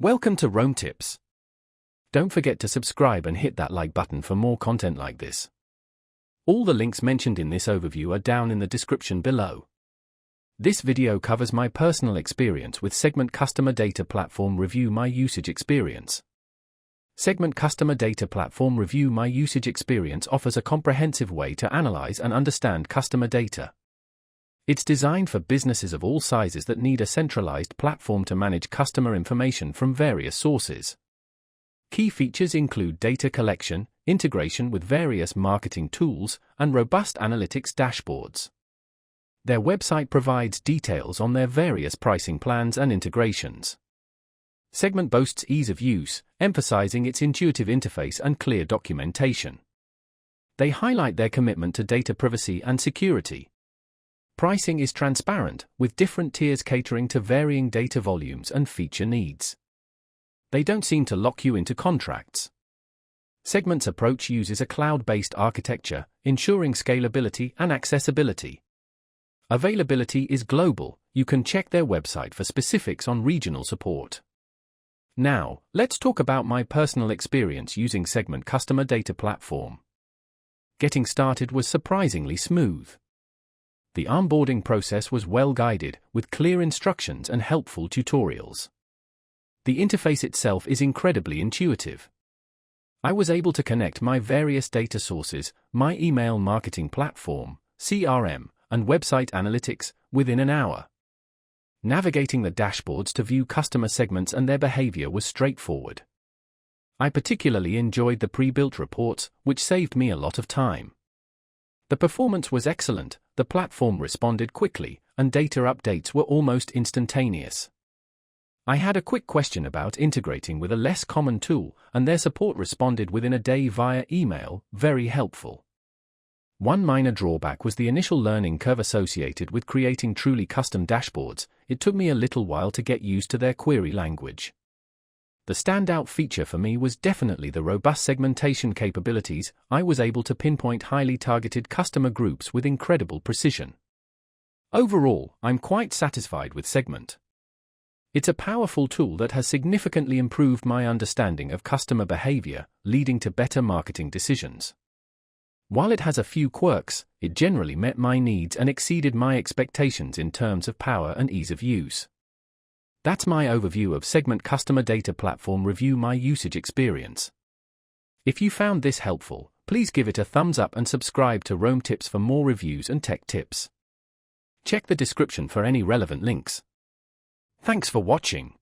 Welcome to Roam Tips. Don't forget to subscribe and hit that like button for more content like this. All the links mentioned in this overview are down in the description below. This video covers my personal experience with Segment Customer Data Platform Review My Usage Experience. Segment Customer Data Platform Review My Usage Experience offers a comprehensive way to analyze and understand customer data. It's designed for businesses of all sizes that need a centralized platform to manage customer information from various sources. Key features include data collection, integration with various marketing tools, and robust analytics dashboards. Their website provides details on their various pricing plans and integrations. Segment boasts ease of use, emphasizing its intuitive interface and clear documentation. They highlight their commitment to data privacy and security. Pricing is transparent, with different tiers catering to varying data volumes and feature needs. They don't seem to lock you into contracts. Segment's approach uses a cloud-based architecture, ensuring scalability and accessibility. Availability is global. You can check their website for specifics on regional support. Now, let's talk about my personal experience using Segment Customer Data Platform. Getting started was surprisingly smooth. The onboarding process was well guided, with clear instructions and helpful tutorials. The interface itself is incredibly intuitive. I was able to connect my various data sources, my email marketing platform, CRM, and website analytics within an hour. Navigating the dashboards to view customer segments and their behavior was straightforward. I particularly enjoyed the pre-built reports, which saved me a lot of time. The performance was excellent, the platform responded quickly, and data updates were almost instantaneous. I had a quick question about integrating with a less common tool, and their support responded within a day via email, very helpful. One minor drawback was the initial learning curve associated with creating truly custom dashboards. It took me a little while to get used to their query language. The standout feature for me was definitely the robust segmentation capabilities. I was able to pinpoint highly targeted customer groups with incredible precision. Overall, I'm quite satisfied with Segment. It's a powerful tool that has significantly improved my understanding of customer behavior, leading to better marketing decisions. While it has a few quirks, it generally met my needs and exceeded my expectations in terms of power and ease of use. That's my overview of Segment Customer Data Platform Review My Usage Experience. If you found this helpful, please give it a thumbs up and subscribe to Roam Tips for more reviews and tech tips. Check the description for any relevant links. Thanks for watching.